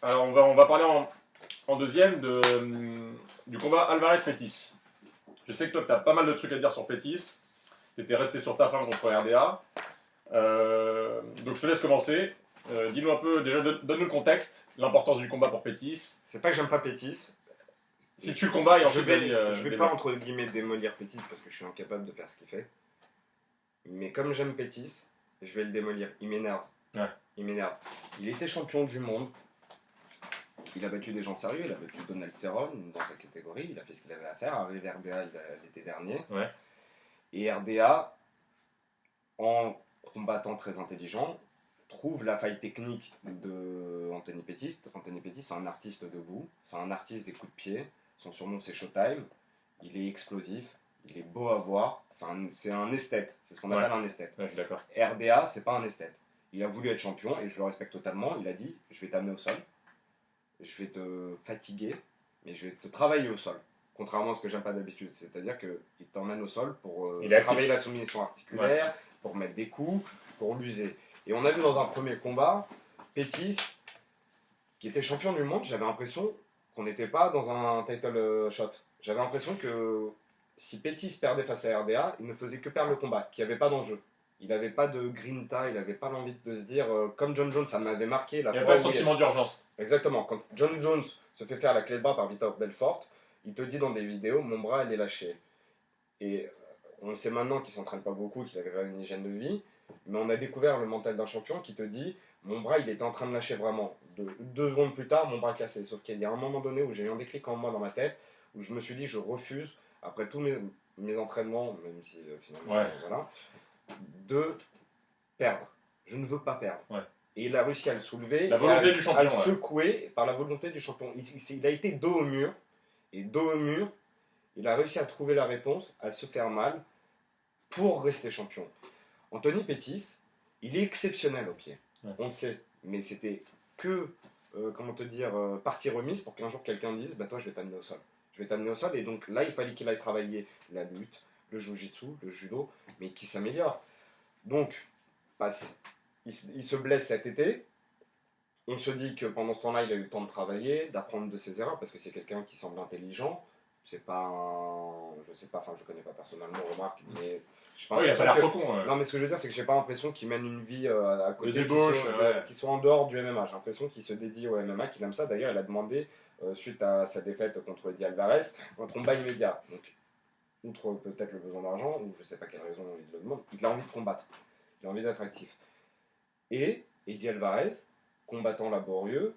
Alors on va parler en deuxième du combat Alvarez-Pettis. Je sais que toi tu as pas mal de trucs à dire sur Pettis. Tu étais resté sur ta fin contre RDA. Donc je te laisse commencer. Dis-nous un peu, déjà donne-nous le contexte, l'importance du combat pour Pettis. C'est pas que j'aime pas Pettis. Si tu combats et Je ensuite vais, vas-y. je vais pas entre guillemets démolir Pettis parce que je suis incapable de faire ce qu'il fait. Mais comme j'aime Pettis, je vais le démolir. Il m'énerve. Ouais. Il m'énerve. Il était champion du monde. Il a battu des gens sérieux. Il a battu Donald Cerrone dans sa catégorie. Il a fait ce qu'il avait à faire. Arrivé RDA l'été dernier. Ouais. Et RDA, en combattant très intelligent, trouve la faille technique de Anthony Pettis. Anthony Pettis, c'est un artiste debout. C'est un artiste des coups de pied. Son surnom, c'est Showtime. Il est explosif. Il est beau à voir. C'est un esthète. C'est ce qu'on appelle un esthète. Ouais, je suis d'accord. RDA, c'est pas un esthète. Il a voulu être champion et je le respecte totalement. Il a dit, je vais t'amener au sol. Je vais te fatiguer, mais je vais te travailler au sol. Contrairement à ce que j'aime pas d'habitude. C'est-à-dire qu'il t'emmène au sol pour travailler la soumission articulaire, pour mettre des coups, pour l'user. Et on a vu dans un premier combat, Pettis, qui était champion du monde, j'avais l'impression qu'on n'était pas dans un title shot. J'avais l'impression que si Pettis perdait face à RDA, il ne faisait que perdre le combat, qu'il n'y avait pas d'enjeu. Il n'avait pas de grinta, il n'avait pas l'envie de se dire, comme John Jones, ça m'avait marqué. Il n'y a pas le sentiment d'urgence. Exactement, quand John Jones se fait faire la clé de bras par Vitor Belfort, il te dit dans des vidéos, mon bras il est lâché. Et on sait maintenant qu'il ne s'entraîne pas beaucoup, qu'il avait une hygiène de vie, mais on a découvert le mental d'un champion qui te dit, mon bras il était en train de lâcher vraiment. 2 secondes plus tard, mon bras cassé. Sauf qu'il y a un moment donné où j'ai eu un déclic en moi dans ma tête, où je me suis dit, je refuse, après tous mes entraînements, même si finalement, voilà, de perdre. Je ne veux pas perdre. Ouais. Et il a réussi à le soulever, la volonté du champion, à le secouer par la volonté du champion. Il a été dos au mur, et dos au mur, il a réussi à trouver la réponse, à se faire mal, pour rester champion. Anthony Pettis, il est exceptionnel au pied. Ouais. On le sait, mais c'était que, comment te dire, partie remise pour qu'un jour quelqu'un dise, bah toi je vais t'amener au sol. Je vais t'amener au sol, et donc là il fallait qu'il aille travailler la lutte, le jiu-jitsu, le judo, mais qui s'améliore. Donc, il se blesse cet été. On se dit que pendant ce temps-là, il a eu le temps de travailler, d'apprendre de ses erreurs, parce que c'est quelqu'un qui semble intelligent. C'est pas un... Je sais pas, enfin, je connais pas personnellement, remarque, mais... il a pas l'air trop con. Non, mais ce que je veux dire, c'est que j'ai pas l'impression qu'il mène une vie à côté, débauche, qui soit en dehors du MMA. J'ai l'impression qu'il se dédie au MMA, qu'il aime ça. D'ailleurs, il a demandé, suite à sa défaite contre Eddie Alvarez, un combat immédiat. Donc, outre peut-être le besoin d'argent, ou je sais pas quelle raison il le demande, il a envie de combattre. Il a envie d'être actif. Et Eddie Alvarez, combattant laborieux,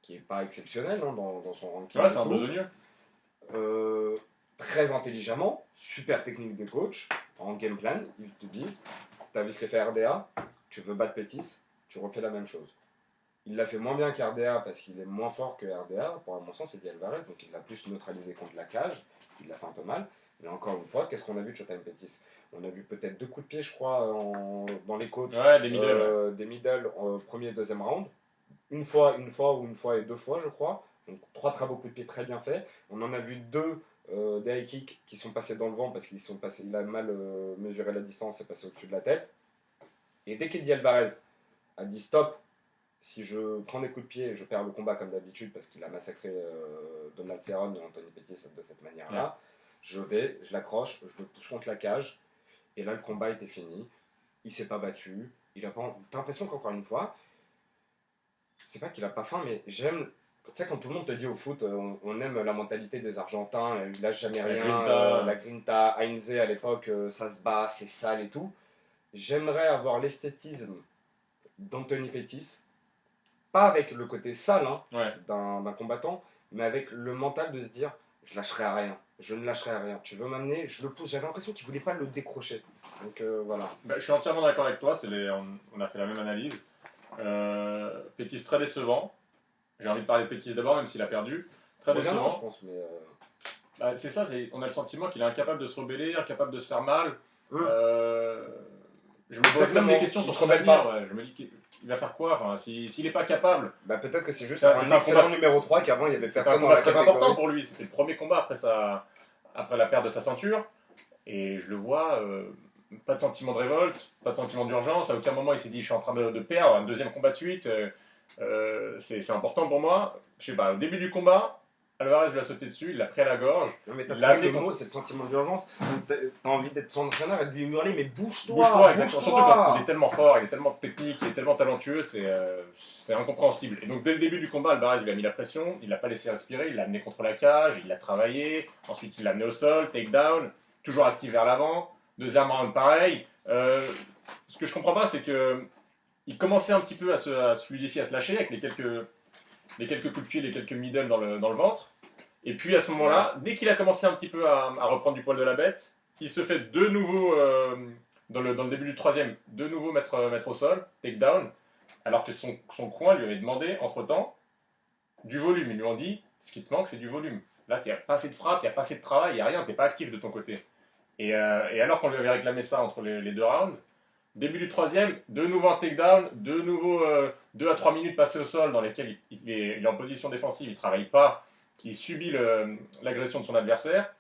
qui n'est pas exceptionnel dans son ranking. Ouais, c'est un besogneux. Très intelligemment, super technique des coachs, en game plan, ils te disent, t'as vu ce qu'a fait RDA, tu veux battre Pettis, tu refais la même chose. Il l'a fait moins bien qu'RDA parce qu'il est moins fort que RDA, pour à mon sens, Eddie Alvarez, donc il l'a plus neutralisé contre la cage, il l'a fait un peu mal. Mais encore une fois, qu'est-ce qu'on a vu de Showtime Pettis? On a vu peut-être 2 coups de pied, je crois, dans les côtes. Ouais, des middle. Des middle premier et deuxième round. Une fois et 2 fois, je crois. Donc 3 très beaux coups de pied très bien faits. On en a vu 2 des high kicks qui sont passés dans le vent parce qu'il a mal mesuré la distance et passé au-dessus de la tête. Et dès qu'Eddie Alvarez a dit stop, si je prends des coups de pied, je perds le combat comme d'habitude parce qu'il a massacré Donald Cerrone et Anthony Pettis de cette manière-là. Ouais. Je l'accroche, je le pousse contre la cage, et là le combat était fini. Il s'est pas battu. T'as l'impression qu'encore une fois, c'est pas qu'il a pas faim, mais j'aime. Tu sais, quand tout le monde te dit au foot, on aime la mentalité des Argentins, il lâche jamais rien, la grinta, Heinze à l'époque, ça se bat, c'est sale et tout. J'aimerais avoir l'esthétisme d'Anthony Pettis, pas avec le côté sale d'un combattant, mais avec le mental de se dire, je lâcherai à rien. Je ne lâcherai à rien. Tu veux m'amener, je le pousse. J'avais l'impression qu'il ne voulait pas le décrocher. Donc voilà. Je suis entièrement d'accord avec toi. On a fait la même analyse. Pettis très décevant. J'ai envie de parler de Pettis d'abord, même s'il a perdu. Très décevant. Je pense, mais c'est ça. On a le sentiment qu'il est incapable de se rebeller, incapable de se faire mal. Je me pose même des questions sur son avenir. Ouais. Je me dis qu'il va faire quoi, enfin, s'il n'est pas capable. Peut-être que c'est juste un excellent numéro 3 qu'avant il y avait personne dans la catégorie. C'est très important pour lui. C'était le premier combat après la perte de sa ceinture. Et je le vois, pas de sentiment de révolte, pas de sentiment d'urgence. À aucun moment il s'est dit je suis en train de perdre un deuxième combat de suite. c'est important pour moi. Je sais pas, au début du combat, Alvarez lui a sauté dessus, il l'a pris à la gorge. Non, mais t'as Il l'a trouvé amené le mot, contre. c'est le sentiment d'urgence. T'as envie d'être son entraîneur et de lui hurler, mais bouge-toi, Bouge-toi, exactement. Surtout quand il bouge-toi. est tellement fort, il est tellement technique, il est tellement talentueux, c'est incompréhensible. Et donc dès le début du combat, Alvarez lui a mis la pression, il l'a pas laissé respirer, il l'a amené contre la cage, il l'a travaillé, ensuite il l'a amené au sol, takedown, toujours actif vers l'avant. Deuxième round pareil. Ce que je comprends pas, c'est que il commençait un petit peu à se fluidifier, à se lâcher avec les quelques coups de pied, les quelques middle dans le ventre. Et puis à ce moment-là, dès qu'il a commencé un petit peu à reprendre du poil de la bête, il se fait de nouveau, dans le début du troisième, de nouveau mettre au sol, takedown, alors que son coin lui avait demandé, entre-temps, du volume. Ils lui ont dit, ce qui te manque, c'est du volume. Là, il n'y a pas assez de frappe, il n'y a pas assez de travail, il n'y a rien, tu n'es pas actif de ton côté. Et alors qu'on lui avait réclamé ça entre les deux rounds, début du troisième, de nouveau un takedown, de nouveau 2 à 3 minutes passées au sol dans lesquelles il est en position défensive, il ne travaille pas, il subit l'agression de son adversaire.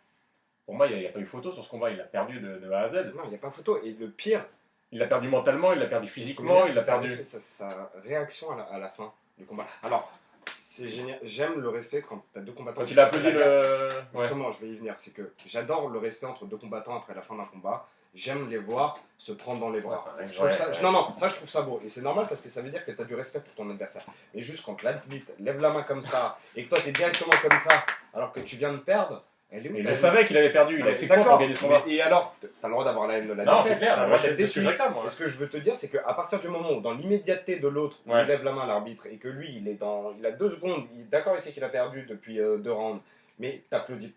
Pour moi, il n'y a pas eu photo sur ce combat, il a perdu de A à Z. Non, il n'y a pas photo. Et le pire, Il l'a perdu mentalement, il l'a perdu ce qui physiquement, m'énerve, il l'a c'est perdu. sa réaction à la fin du combat. Alors, c'est génial. J'aime le respect quand tu as deux combattants. Quand qui il a se applaudi plaquent. Ouais. Justement, je vais y venir. C'est que j'adore le respect entre deux combattants après la fin d'un combat. J'aime les voir se prendre dans les bras. Ouais, Je trouve ça, ouais. non, ça je trouve ça beau. Et c'est normal parce que ça veut dire que tu as du respect pour ton adversaire. Mais juste quand l'arbitre lève la main comme ça et que toi tu es directement comme ça alors que tu viens de perdre, elle est où Il ta le vie? savait qu'il avait perdu, il avait fait quoi pour gagner ce combat? Et alors, t'as le droit d'avoir la haine de la Non, défaite, c'est clair, t'as le moi, droit d'être c'est ce que déçu. je réclame. Moi. Et ce que je veux te dire, c'est qu'à partir du moment où, dans l'immédiateté de l'autre, Ouais. il lève la main à l'arbitre et que lui, il a 2 secondes, d'accord, il sait qu'il a perdu depuis 2 rounds, mais t'applaudis,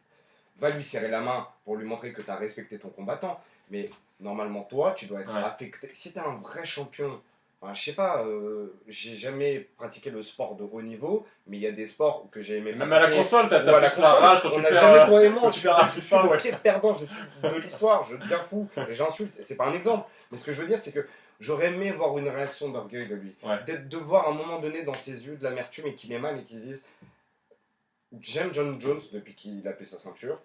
va lui serrer la main pour lui montrer que t'as respecté ton combattant. Mais normalement, toi, tu dois être affecté. Si t'es un vrai champion, enfin, je sais pas, j'ai jamais pratiqué le sport de haut niveau, mais il y a des sports que j'ai aimé Même pratiquer. à la console, t'as Ou à la plus la console, rage quand on tu n'a perds. jamais, toi et moi, quand je tu suis, perds un je petit suis pas, le ouais. pire perdant de l'histoire, je deviens fou et j'insulte. C'est pas un exemple, mais ce que je veux dire, c'est que j'aurais aimé voir une réaction d'orgueil de lui. Ouais. De voir à un moment donné dans ses yeux de l'amertume et qu'il est mal et qu'il se dise j'aime John Jones depuis qu'il a pris sa ceinture,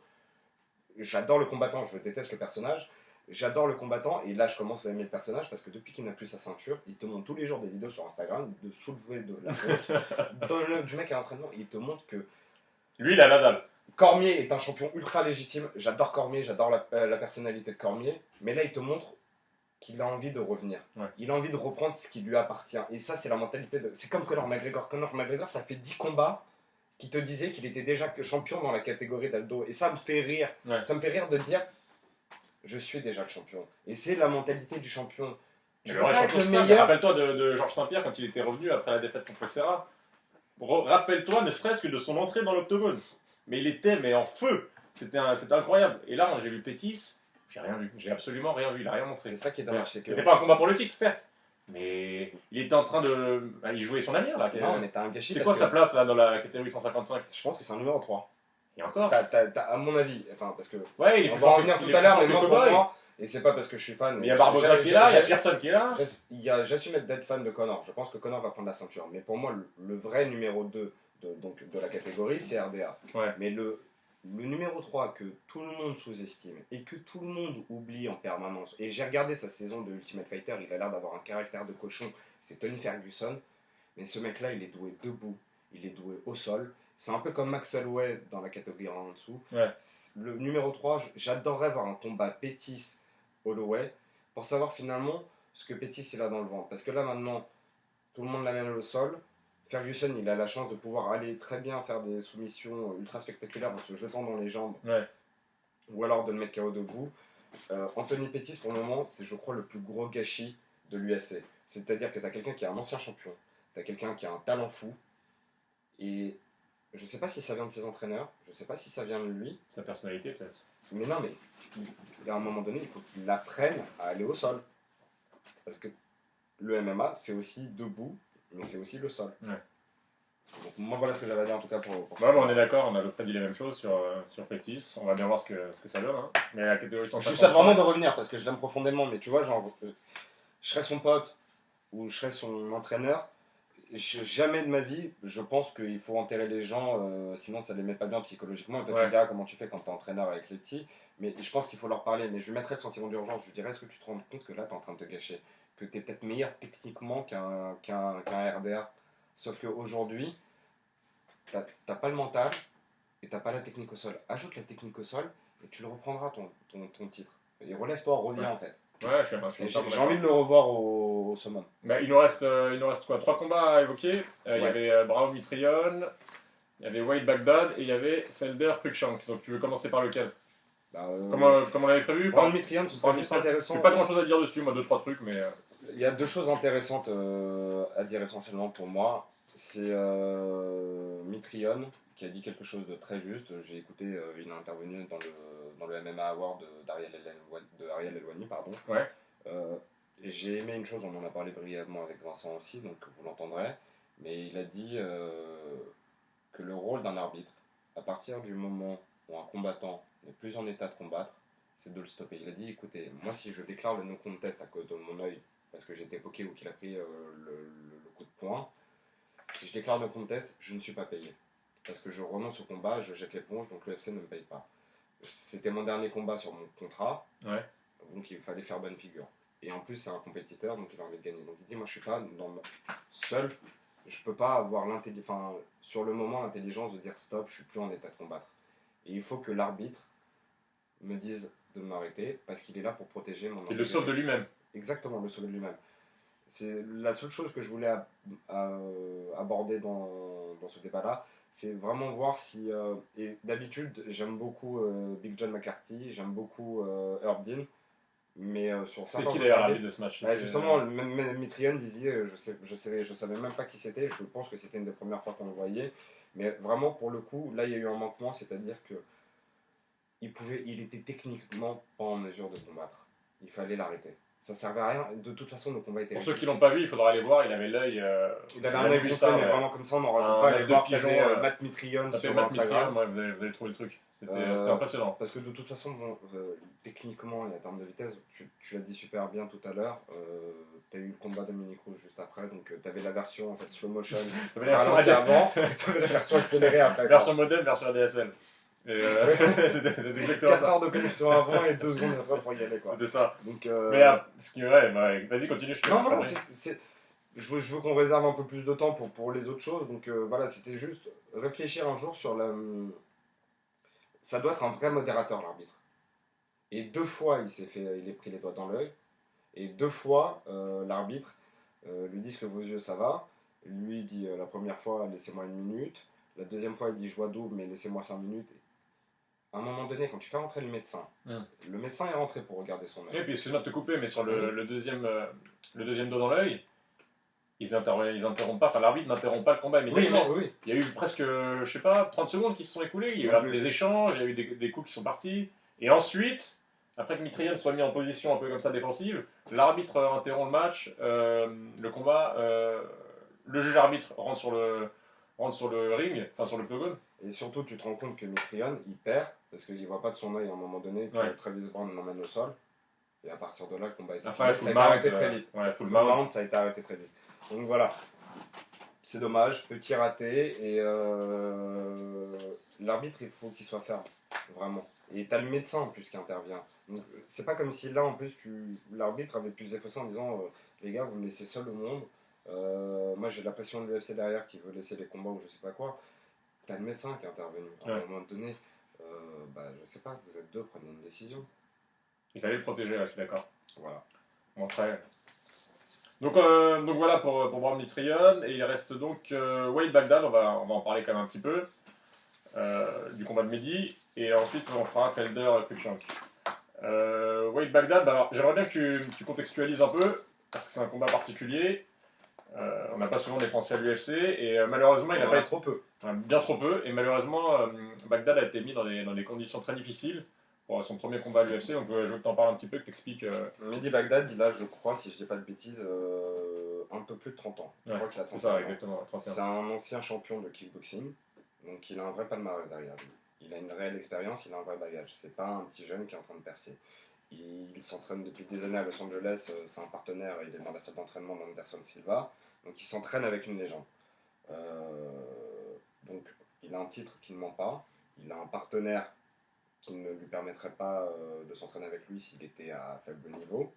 j'adore le combattant, je déteste le personnage. J'adore le combattant et là je commence à aimer le personnage parce que depuis qu'il n'a plus sa ceinture, il te montre tous les jours des vidéos sur Instagram de soulever de la honte du mec à l'entraînement. Il te montre que Lui, il a la dalle. Cormier est un champion ultra légitime. J'adore Cormier, j'adore la personnalité de Cormier. Mais là, il te montre qu'il a envie de revenir. Ouais. Il a envie de reprendre ce qui lui appartient. Et ça, c'est la mentalité de. C'est comme Conor McGregor. Conor McGregor, ça fait 10 combats qui te disaient qu'il était déjà champion dans la catégorie d'Aldo. Et ça me fait rire. Ouais. Ça me fait rire de dire je suis déjà le champion. Et c'est la mentalité du champion. Tu peux pas être le champion, meilleur. rappelle-toi de Georges Saint-Pierre quand il était revenu après la défaite contre Serra. Rappelle-toi ne serait-ce que de son entrée dans l'octogone. Mais il était en feu. C'était incroyable. Et là, j'ai vu Pettis, j'ai rien vu. J'ai absolument rien vu. Il a rien montré. C'est ça qui est dommage. C'est que... C'était pas un combat pour le titre, certes. Mais il était en train de. Il jouait son avenir là. Non, mais t'as un gâchis. C'est quoi sa place là dans la catégorie 155? Je pense que c'est un numéro 3. Et encore À mon avis, enfin parce que ouais, il est on plus va en fort revenir que- tout il est à l'heure, plus mais fort moi que pour Cowboy. moi, et c'est pas parce que je suis fan. Mais il y a Barbosa qui est là, il y a Pearson qui est là. J'assume d'être fan de Conor. Je pense que Conor va prendre la ceinture. Mais pour moi, le vrai numéro 2 de la catégorie, c'est RDA. Ouais. Mais le numéro 3 que tout le monde sous-estime et que tout le monde oublie en permanence. Et j'ai regardé sa saison de Ultimate Fighter, il a l'air d'avoir un caractère de cochon. C'est Tony Ferguson. Mais ce mec-là, il est doué debout, il est doué au sol. C'est un peu comme Max Holloway dans la catégorie en dessous. Ouais. Le numéro 3, j'adorerais voir un combat Pettis-Holloway pour savoir finalement ce que Pettis il a dans le ventre. Parce que là maintenant, tout le monde l'amène au sol. Ferguson, il a la chance de pouvoir aller très bien faire des soumissions ultra spectaculaires en se jetant dans les jambes. Ouais. Ou alors de le mettre KO debout. Anthony Pettis, pour le moment, c'est je crois le plus gros gâchis de l'UFC. C'est-à-dire que tu as quelqu'un qui est un ancien champion, tu as quelqu'un qui a un talent fou, et je sais pas si ça vient de ses entraîneurs, je sais pas si ça vient de lui, Sa personnalité peut-être. mais non, mais à un moment donné, il faut qu'il apprenne à aller au sol. Parce que le MMA, c'est aussi debout, mais c'est aussi le sol. Ouais. Donc moi, voilà ce que j'avais à dire en tout cas pour Bah, on est d'accord, on a l'autre dit la même chose sur Pettis. On va bien voir ce que ça donne. Hein. Mais la catégorie Je 155. suis sûr vraiment de revenir parce que je l'aime profondément, mais tu vois, genre, je serais son pote ou je serais son entraîneur. Jamais de ma vie, je pense qu'il faut enterrer les gens, sinon ça les met pas bien psychologiquement. Et toi, tu me diras comment tu fais quand tu es entraîneur avec les petits, mais je pense qu'il faut leur parler. Mais je lui mettrais le sentiment d'urgence. Je lui dirais est-ce que tu te rends compte que là, tu es en train de te gâcher, que tu es peut-être meilleur techniquement qu'un RDA. Sauf qu'aujourd'hui, t'as pas le mental et t'as pas la technique au sol. Ajoute la technique au sol et tu le reprendras ton titre. Et relève-toi, reviens en fait. Ouais, je suis J'ai envie de le revoir au summum. Bah, il nous reste quoi? 3 combats à évoquer. Il y avait Bravo Mitrione, il y avait Wade Baghdad et il y avait Felder Cruikshank. Donc tu veux commencer par lequel? Comme on l'avait prévu? Brand Mitrione, ce serait juste intéressant. J'ai pas grand chose à dire dessus, moi, 2-3 trucs, mais. Il y a 2 choses intéressantes à dire essentiellement pour moi. C'est Mitrione qui a dit quelque chose de très juste. J'ai écouté, il a intervenu dans le MMA Award d'Ariel Helwani, pardon. Ouais. Et j'ai aimé une chose, on en a parlé brièvement avec Vincent aussi, donc vous l'entendrez. Mais il a dit que le rôle d'un arbitre, à partir du moment où un combattant n'est plus en état de combattre, c'est de le stopper. Il a dit, écoutez, moi si je déclare le non-contest à cause de mon œil, parce que j'ai été poqué ou qu'il a pris le coup de poing, si je déclare no contest, je ne suis pas payé. Parce que je renonce au combat, je jette l'éponge, donc l'UFC ne me paye pas. C'était mon dernier combat sur mon contrat, donc il fallait faire bonne figure. Et en plus, c'est un compétiteur, donc il a envie de gagner. Donc il dit, moi je suis pas seul, je peux pas avoir sur le moment l'intelligence de dire stop, je suis plus en état de combattre. Et il faut que l'arbitre me dise de m'arrêter, parce qu'il est là pour protéger mon... Il le sauve de lui-même. Exactement, le sauver de lui-même. C'est la seule chose que je voulais aborder dans ce débat-là, c'est vraiment voir si... et d'habitude, j'aime beaucoup Big John McCarthy, j'aime beaucoup Herb Dean, mais sur c'est certains... qui d'ailleurs l'arbitre de ce match? Justement, même Mitrione disait, je savais même pas qui c'était, je pense que c'était une des premières fois qu'on le voyait, mais vraiment pour le coup, là il y a eu un manquement, c'est-à-dire que il était techniquement pas en mesure de combattre. Il fallait l'arrêter. Ça servait à rien. De toute façon, le combat était... Pour ceux qui l'ont pas vu, il faudra aller voir. Il avait l'œil. Il avait un œil gonflé, mais vraiment comme ça, on n'en rajoute pas. Aller voir pigeon, Matt Mitrione sur Instagram. Vous allez trouver le truc. C'était impressionnant. Parce que de toute façon, techniquement et en termes de vitesse, tu l'as dit super bien tout à l'heure. Tu as eu le combat de Dominic Cruz juste après, donc tu avais la version en fait slow motion. Tu avais la version avant, tu avais la version accélérée après. Version modem, version ADSL. C'était exactement 4 heures de connexion avant et 2 secondes après pour y aller. C'était ça. Donc, mais vas-y, continue. Je veux qu'on réserve un peu plus de temps pour les autres choses. Donc voilà, c'était juste réfléchir un jour sur ça doit être un vrai modérateur, l'arbitre. Et 2 fois, il est pris les doigts dans l'œil. Et 2 fois, l'arbitre lui dit que vos yeux, ça va. Lui dit la première fois, laissez-moi 1 minute. La deuxième fois, il dit je vois double, mais laissez-moi 5 minutes. À un moment donné, quand tu fais rentrer le médecin est rentré pour regarder son œil. Et puis, excuse-moi de te couper, mais sur le deuxième doigt dans l'œil, ils interrompent pas, l'arbitre n'interrompt pas le combat immédiatement. Oui. Il y a eu presque, je sais pas, 30 secondes qui se sont écoulées, il y a eu des échanges, il y a eu des coups qui sont partis. Et ensuite, après que Mitrione soit mis en position un peu comme ça défensive, l'arbitre interrompt le match, le combat, le juge arbitre rentre sur le ring, enfin sur le pogone. Et surtout, tu te rends compte que Mitrione, il perd, parce qu'il ne voit pas de son œil à un moment donné, que Travis Brown l'emmène au sol. Et à partir de là, le combat a été arrêté très vite. Full mount, ça a été arrêté très vite. Donc voilà, c'est dommage, petit raté. Et l'arbitre, il faut qu'il soit ferme, vraiment. Et tu as le médecin en plus qui intervient. Donc c'est pas comme si là, en plus, l'arbitre avait pu s'effacer en disant les gars, vous me laissez seul au monde. Moi, j'ai la pression de l'UFC derrière qui veut laisser les combats ou je sais pas quoi. T'as le médecin qui est intervenu. À un moment donné, je sais pas, vous êtes 2, prenez une décision. Il fallait le protéger, là, je suis d'accord. Voilà. Bon, très. Donc voilà pour Brand Mitrione. Et il reste donc Wade Baghdad, on va en parler quand même un petit peu, du combat de midi. Et ensuite, on fera Felder Cruikshank. Wade Baghdad, alors j'aimerais bien que tu contextualises un peu, parce que c'est un combat particulier. On n'a pas souvent des Français à l'UFC et malheureusement il n'a pas été trop peu. Bien trop peu, et malheureusement Baghdad a été mis dans des conditions très difficiles pour son premier combat à l'UFC, donc je veux que tu en parles un petit peu, que tu expliques. Mehdi Baghdad, il a, je crois, si je dis pas de bêtises, un peu plus de 30 ans. Je crois qu'il a 30 ans. C'est ça, exactement. 31. C'est un ancien champion de kickboxing, donc il a un vrai palmarès derrière lui. Il a une réelle expérience, il a un vrai bagage. C'est pas un petit jeune qui est en train de percer. Il s'entraîne depuis des années à Los Angeles, c'est un partenaire, il est dans la salle d'entraînement d'Anderson Silva, donc il s'entraîne avec une légende. Donc il a un titre qui ne ment pas, il a un partenaire qui ne lui permettrait pas de s'entraîner avec lui s'il était à faible niveau.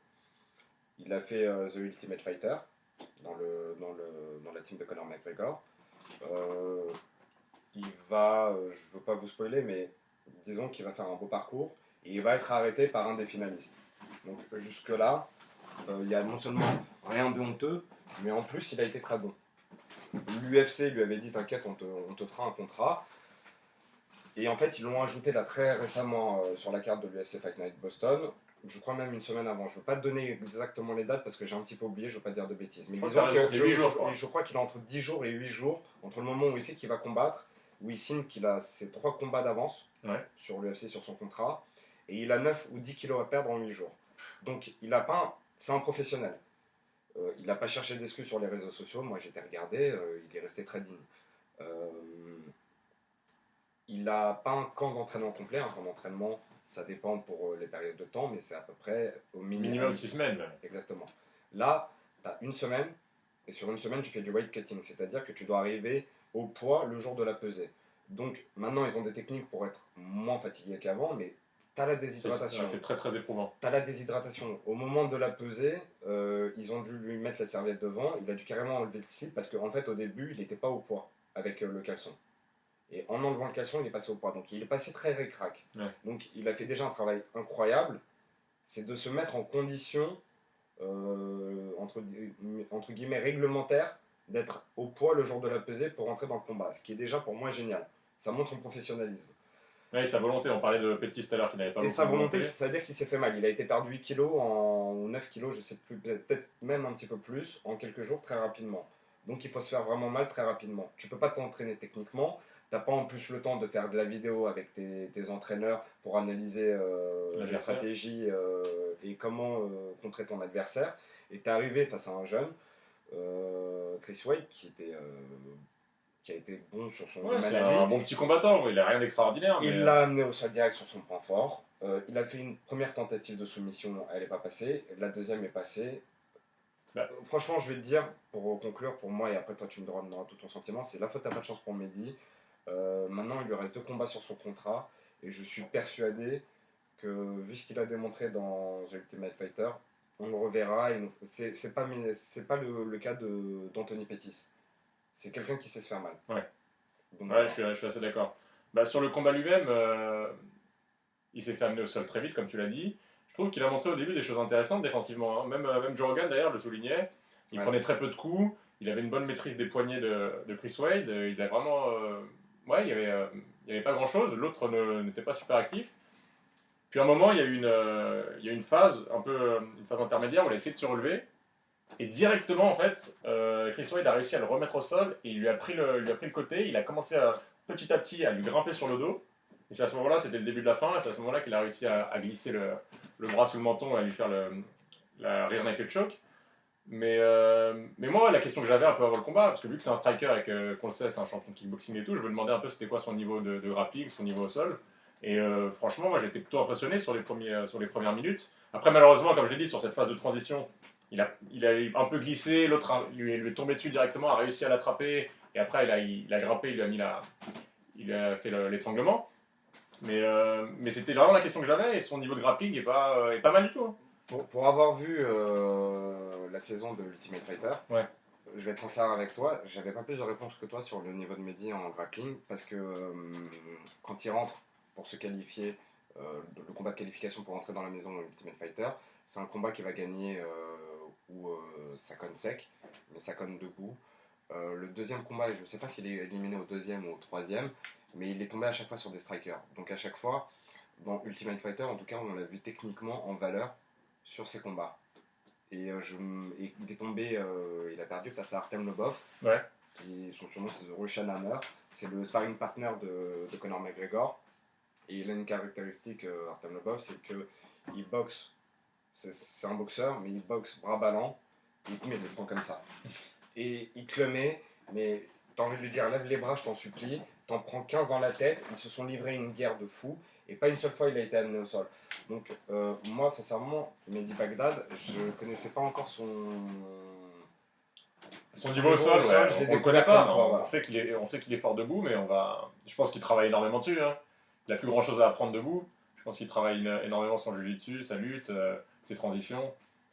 Il a fait The Ultimate Fighter, dans la team de Conor McGregor. Il va, je veux pas vous spoiler, mais disons qu'il va faire un beau parcours et il va être arrêté par un des finalistes. Donc jusque-là, il y a non seulement rien de honteux, mais en plus il a été très bon. L'UFC lui avait dit t'inquiète, on te fera un contrat. Et en fait, ils l'ont ajouté là très récemment sur la carte de l'UFC Fight Night Boston. Je crois même une semaine avant. Je ne veux pas te donner exactement les dates parce que j'ai un petit peu oublié, je ne veux pas dire de bêtises. Mais disons que je crois qu'il a entre 10 jours et 8 jours, entre le moment où il sait qu'il va combattre, où il signe qu'il a ses 3 combats d'avance sur l'UFC, sur son contrat, et il a 9 ou 10 kilos à perdre en 8 jours. Donc il a pas, c'est un professionnel. Il n'a pas cherché d'excuses sur les réseaux sociaux. Moi j'étais regardé, il est resté très digne. Il n'a pas un camp d'entraînement complet. Un camp d'entraînement, ça dépend pour les périodes de temps, mais c'est à peu près au minimum 6 semaines. Même. Exactement. Là, tu as une semaine, et sur une semaine, tu fais du weight cutting, c'est-à-dire que tu dois arriver au poids le jour de la pesée. Donc maintenant, ils ont des techniques pour être moins fatigués qu'avant, mais tu as la déshydratation. C'est très très éprouvant. Tu as la déshydratation. Au moment de la pesée, ils ont dû lui mettre la serviette devant, il a dû carrément enlever le slip, parce qu'en fait, au début, il n'était pas au poids avec le caleçon. Et en enlevant le caleçon, il est passé au poids. Donc il est passé très ric-rac. Ouais. Donc il a fait déjà un travail incroyable. C'est de se mettre en condition, entre guillemets, réglementaire, d'être au poids le jour de la pesée pour entrer dans le combat. Ce qui est déjà pour moi génial. Ça montre son professionnalisme. Oui, sa volonté. On parlait de Pettis tout à l'heure qui n'avait pas beaucoup de volonté. Et sa volonté, c'est-à-dire qu'il s'est fait mal. Il a été perdu 8 kilos ou 9 kilos, je sais plus, peut-être même un petit peu plus, en quelques jours, très rapidement. Donc il faut se faire vraiment mal très rapidement. Tu peux pas t'entraîner techniquement. T'as pas en plus le temps de faire de la vidéo avec tes entraîneurs pour analyser la stratégie et comment contrer ton adversaire. Et t'es arrivé face à un jeune, Chris Wade, qui a été bon sur son c'est un bon petit combattant, il a rien d'extraordinaire. Il l'a amené au sol direct sur son point fort. Il a fait une première tentative de soumission, elle n'est pas passée. La deuxième est passée. Franchement, je vais te dire, pour conclure, pour moi, et après toi tu me donneras tout ton sentiment, c'est la faute à pas de chance pour Mehdi. Maintenant, il lui reste 2 combats sur son contrat et je suis persuadé que, vu ce qu'il a démontré dans The Ultimate Fighter, on le reverra. C'est pas le cas d'Anthony Pettis. C'est quelqu'un qui sait se faire mal. Ouais, donc, je suis assez d'accord. Sur le combat lui-même, il s'est fait amener au sol très vite, comme tu l'as dit. Je trouve qu'il a montré au début des choses intéressantes défensivement. Hein. Même Joe Rogan, d'ailleurs, le soulignait. Il prenait très peu de coups. Il avait une bonne maîtrise des poignets de Chris Wade. Il a vraiment... il n'y avait pas grand-chose. L'autre n'était pas super actif. Puis à un moment, il y a eu une phase, une phase intermédiaire où il a essayé de se relever. Et directement, en fait, Chris Wade a réussi à le remettre au sol et il lui a pris le côté. Il a commencé petit à petit à lui grimper sur le dos. Et c'est à ce moment-là, c'était le début de la fin. Et c'est à ce moment-là qu'il a réussi à glisser le bras sous le menton et à lui faire la rear naked choke. Mais moi, la question que j'avais un peu avant le combat, parce que vu que c'est un striker et qu'on le sait, c'est un champion de kickboxing et tout, je me demandais un peu c'était quoi son niveau de grappling, son niveau au sol. Et franchement, moi j'étais plutôt impressionné sur les premières minutes. Après, malheureusement, comme je l'ai dit, sur cette phase de transition, il a un peu glissé, l'autre lui est tombé dessus directement, a réussi à l'attraper, et après il a grimpé, il a fait l'étranglement. Mais c'était vraiment la question que j'avais, et son niveau de grappling est pas mal du tout. Hein. Pour avoir vu la saison de Ultimate Fighter, je vais être sincère avec toi, j'avais pas plus de réponses que toi sur le niveau de Mehdi en grappling, parce que quand il rentre pour se qualifier, le combat de qualification pour rentrer dans la maison de Ultimate Fighter, c'est un combat qui va gagner où ça conne sec, mais ça conne debout. Le deuxième combat, je ne sais pas s'il est éliminé au deuxième ou au troisième, mais il est tombé à chaque fois sur des strikers. Donc à chaque fois, dans Ultimate Fighter, en tout cas, on l'a vu techniquement en valeur sur ses combats. Et il est tombé, il a perdu face à Artem Lobov. Son surnom c'est The Russian Hammer. C'est le sparring partner de Conor McGregor. Et il a une caractéristique, Artem Lobov, c'est qu'il boxe. C'est un boxeur, mais il boxe bras ballants. Et il te met des points comme ça. Et il te le met, mais t'as envie de lui dire lève les bras, je t'en supplie. T'en prends 15 dans la tête. Ils se sont livrés une guerre de fous. Et pas une seule fois il a été amené au sol. Donc moi sincèrement, Mehdi Bagdad, je connaissais pas encore son niveau au sol, on le connaît pas. Toi, on sait qu'il est fort debout, mais je pense qu'il travaille énormément dessus. Hein. Il a plus grand chose à apprendre debout. Je pense qu'il travaille énormément son jiu-jitsu, sa lutte, ses transitions.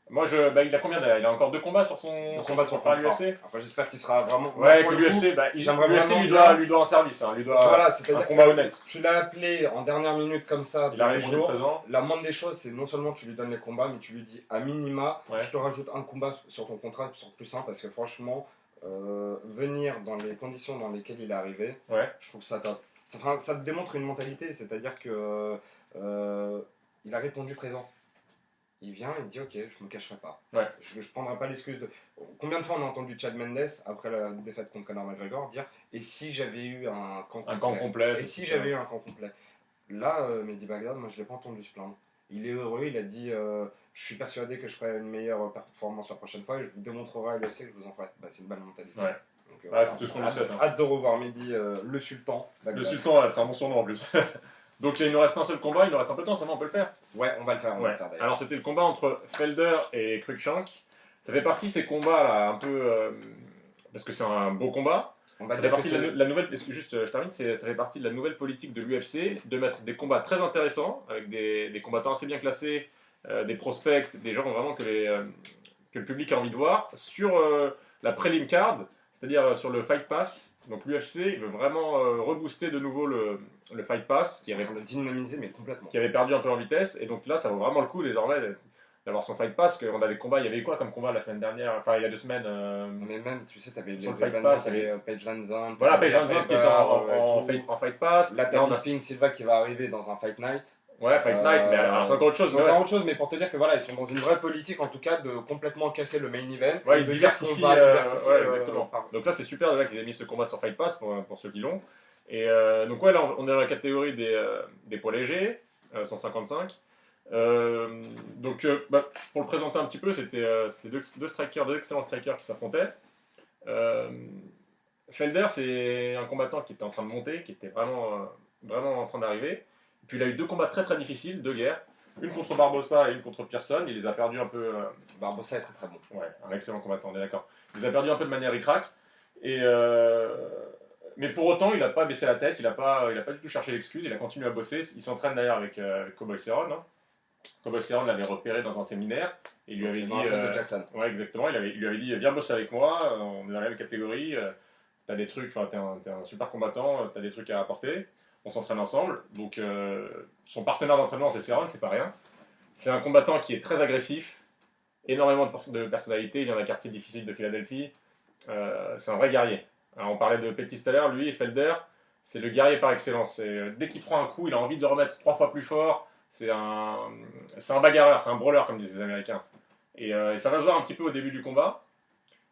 Moi, il a combien d'ailleurs? Il a encore 2 combats sur son combat sur contrat à contrat. l'UFC. Après, j'espère qu'il sera vraiment. Ouais, pour que le coup, l'UFC, j'aimerais l'UFC vraiment lui doit un service, hein, lui doit voilà, un c'est-à-dire combat que honnête. tu l'as appelé en dernière minute comme ça, Il a tous les répondu jours. présent. La moindre des choses, c'est non seulement tu lui donnes les combats, mais tu lui dis à minima, Ouais. je te rajoute un combat sur ton contrat, sur plus simple, parce que franchement, venir dans les conditions dans lesquelles il est arrivé, Ouais. je trouve ça top. Ça te démontre une mentalité, c'est-à-dire que il a répondu présent. Il vient et dit ok, je me cacherai pas. Ouais. Je prendrai pas l'excuse de. Combien de fois on a entendu Chad Mendes après la défaite contre Conor McGregor dire et si j'avais eu un camp complet, complet. et si j'avais eu un camp complet. Là, Mehdi Bagdad, moi je l'ai pas entendu se plaindre. Il est heureux, il a dit je suis persuadé que je ferai une meilleure performance la prochaine fois et je vous démontrerai à l'UFC que je vous en ferai. Bah, c'est une bonne mentalité. Ouais. Donc, Ouais, c'est tout ce qu'on lui souhaite. Hein. Hâte de revoir Mehdi, le sultan. Bagdad. Le sultan, c'est un bon surnom en plus. Donc il nous reste un seul combat, il nous reste un peu de temps, ça va, on peut le faire. Ouais, on va le faire. On va le faire d'ailleurs. Alors c'était le combat entre Felder et Cruikshank. Ça fait partie de ces combats là, un peu. Parce que c'est un beau combat. On va Ça fait dire que partie de la nouvelle. Juste, je termine, ça fait partie de la nouvelle politique de l'UFC de mettre des combats très intéressants, avec des combattants assez bien classés, des prospects, des gens vraiment que le public a envie de voir, sur la prelim card, c'est-à-dire sur le Fight Pass. Donc l'UFC veut vraiment rebooster de nouveau le Fight Pass, qui avait le dynamisé, mais complètement. Qui avait perdu un peu en vitesse. Et donc là, ça vaut vraiment le coup désormais d'avoir son Fight Pass. Qu'on a des combats, il y avait quoi comme combat la semaine dernière? Enfin, il y a 2 semaines. Mais même, tu sais, t'avais les sur le Fight événements, Pass, t'avais Paige Van Zandt. Voilà, Paige Van Zandt qui est en Fight Pass. Là, t'as Bisping Silva qui va arriver dans un Fight Night. Ouais, Fight Night, mais alors c'est encore autre chose. C'est encore autre chose, mais pour te dire que voilà, ils sont dans une vraie politique en tout cas de complètement casser le main event. Ouais, et ils de diversifient. Ouais, exactement. Donc ça, c'est super déjà qu'ils aient mis ce combat sur Fight Pass pour ceux qui l'ont. Et donc ouais, là, on est dans la catégorie des poids légers, 155. Donc pour le présenter un petit peu, c'était deux strikers, deux excellents strikers qui s'affrontaient. Felder, c'est un combattant qui était en train de monter, qui était vraiment en train d'arriver. Puis il a eu 2 combats très très difficiles, 2 guerres. Une contre Barbosa et une contre Pearson. Il les a perdus un peu. Barbosa est très très bon. Ouais, un excellent combattant, on est d'accord. Il les a perdus un peu de manière ric-rac. Mais pour autant, il n'a pas baissé la tête, il n'a pas du tout cherché l'excuse, il a continué à bosser. Il s'entraîne d'ailleurs avec Cowboy Cerrone. Hein. Cowboy Cerrone l'avait repéré dans un séminaire et il lui avait dit. De Jackson. Ouais, exactement. Il lui avait dit viens bosser avec moi, on est dans la même catégorie, t'as des trucs, enfin, t'es un super combattant, t'as des trucs à apporter. On s'entraîne ensemble. Donc, son partenaire d'entraînement, c'est Cerrone, c'est pas rien. C'est un combattant qui est très agressif, énormément de personnalité. Il vient d'un quartier difficile de Philadelphie. C'est un vrai guerrier. Alors, on parlait de Pettis tout à l'heure. Lui, Felder, c'est le guerrier par excellence. Dès qu'il prend un coup, il a envie de le remettre 3 fois plus fort. C'est un bagarreur, c'est un brawler, comme disent les Américains. Et ça va se voir un petit peu au début du combat.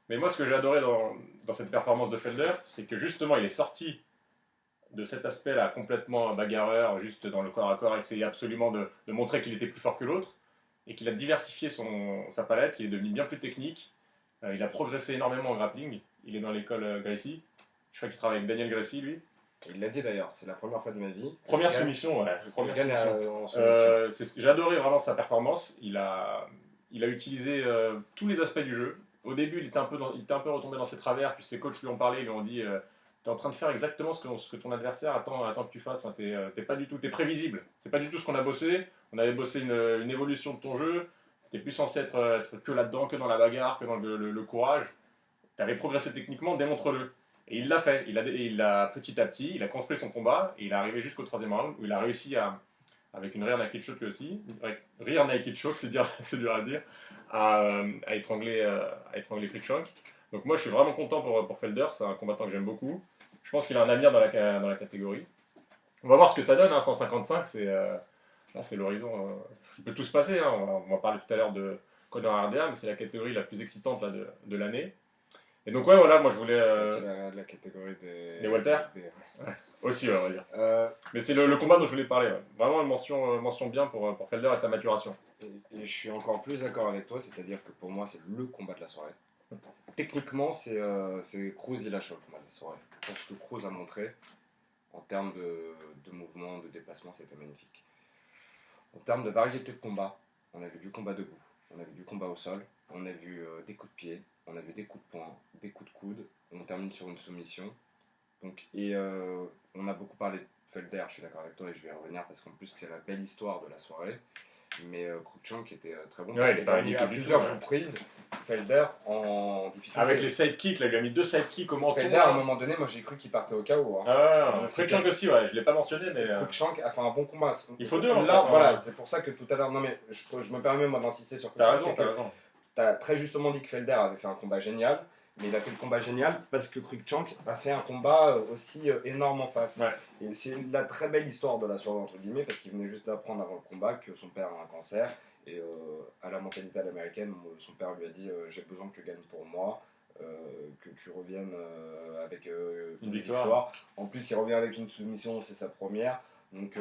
Mais moi, ce que j'ai adoré dans cette performance de Felder, c'est que justement, il est sorti de cet aspect-là complètement bagarreur, juste dans le corps à corps, essayer absolument de montrer qu'il était plus fort que l'autre, et qu'il a diversifié sa palette, qu'il est devenu bien plus technique. Il a progressé énormément en grappling. Il est dans l'école Gracie. Je crois qu'il travaille avec Daniel Gracie, lui. Il l'a dit d'ailleurs, c'est la première fois de ma vie. Première soumission, ouais. J'ai adoré vraiment sa performance. Il a utilisé tous les aspects du jeu. Au début, il était un peu retombé dans ses travers, puis ses coachs lui ont parlé, ils lui ont dit t'es en train de faire exactement ce que ton adversaire attend que tu fasses. Enfin, t'es prévisible. C'est pas du tout ce qu'on a bossé. On avait bossé une évolution de ton jeu. T'es plus censé être que là-dedans, que dans la bagarre, que dans le courage. T'avais progressé techniquement, démontre-le. Et il l'a fait. Il a petit à petit, il a construit son combat et il est arrivé jusqu'au 3e round où il a réussi avec une rear naked choke aussi, rear naked choke, c'est dur à dire, à étrangler Cruikshank. Donc moi je suis vraiment content pour Felder, c'est un combattant que j'aime beaucoup. Je pense qu'il a un avenir dans la catégorie. On va voir ce que ça donne, hein, 155, c'est l'horizon. Il peut tout se passer, hein. On va parler tout à l'heure de Conor RDA, mais c'est la catégorie la plus excitante là, de l'année. Et donc ouais, voilà, moi je voulais... C'est la catégorie des Walter ouais. Aussi, ouais, on va dire. Mais c'est le combat dont je voulais parler. Ouais. Vraiment une mention bien pour Felder et sa maturation. Et je suis encore plus d'accord avec toi, c'est-à-dire que pour moi c'est le combat de la soirée. Techniquement, c'est Cruz Dillashaw le combat de la soirée. Pour ce que Cruz a montré, en termes de mouvement, de déplacement, c'était magnifique. En termes de variété de combat, on a vu du combat debout, on a vu du combat au sol, on a vu des coups de pied, on a vu des coups de poing, des coups de coude, on termine sur une soumission. Donc, on a beaucoup parlé de Felder, je suis d'accord avec toi et je vais y revenir parce qu'en plus c'est la belle histoire de la soirée. Mais Cruikshank était très bon. Ouais, parce il est qu'il pas a mis à ridicule du plusieurs tout, ouais. reprises Felder en difficulté. Avec les sidekicks, là, il a mis 2 sidekicks au menton. Felder, à un moment donné, moi j'ai cru qu'il partait au KO. Hein. Ah, Donc, Cruikshank aussi, ouais, je l'ai pas mentionné, mais. Cruikshank a fait un bon combat. Il faut deux, en là, fait, voilà, hein. c'est pour ça que tout à l'heure, non mais je me permets moi d'insister sur T'as Cruikshank. raison, t'as raison. T'as très justement dit que Felder avait fait un combat génial, mais il a fait le combat génial parce que Cruikshank a fait un combat aussi énorme en face. Ouais. Et c'est la très belle histoire de la soirée, entre guillemets, parce qu'il venait juste d'apprendre avant le combat que son père a un cancer. Et à la mentalité à l'américaine, son père lui a dit j'ai besoin que tu gagnes pour moi, que tu reviennes avec Une victoire. En plus, il revient avec une soumission, c'est sa première. Donc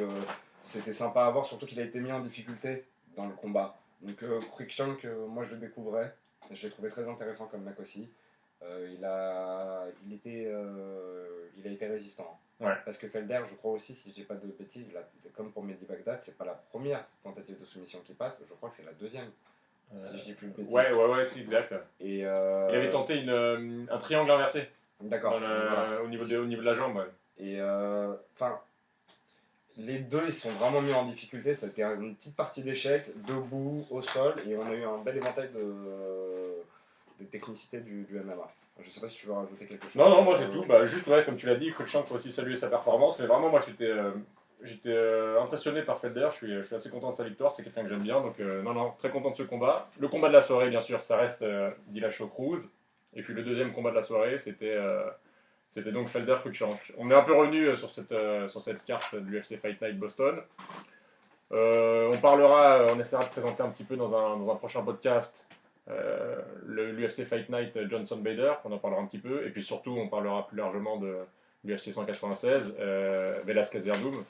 c'était sympa à voir, surtout qu'il a été mis en difficulté dans le combat. Donc Cruikshank, moi je le découvrais. Je l'ai trouvé très intéressant comme mec aussi. Il a été résistant. Ouais. Parce que Felder, je crois aussi, si je dis pas de bêtises, comme pour Mehdi Baghdad, c'est pas la première tentative de soumission qui passe, je crois que c'est la deuxième. Si je dis plus de bêtises. Ouais, c'est exact. Et Il avait tenté un triangle inversé. D'accord. Voilà. Au niveau de la jambe. Ouais. Et enfin, les deux ils sont vraiment mis en difficulté. C'était une petite partie d'échecs, debout, au sol, et on a eu un bel éventail de technicité du MMA. Je sais pas si tu veux rajouter quelque chose. Non, moi c'est tout. Bah, juste, ouais, comme tu l'as dit, Cruikshank faut aussi saluer sa performance. Mais vraiment, moi j'étais impressionné par Felder. Je suis assez content de sa victoire. C'est quelqu'un que j'aime bien. Donc, non, très content de ce combat. Le combat de la soirée, bien sûr, ça reste Dillashaw Cruz. Et puis le deuxième combat de la soirée, c'était donc Felder Cruikshank. On est un peu revenu sur cette carte de l'UFC Fight Night Boston. On essaiera de présenter un petit peu dans un prochain podcast l'UFC Fight Night Johnson Bader, on en parlera un petit peu, et puis surtout on parlera plus largement de l'UFC 196, Velasquez Verdum,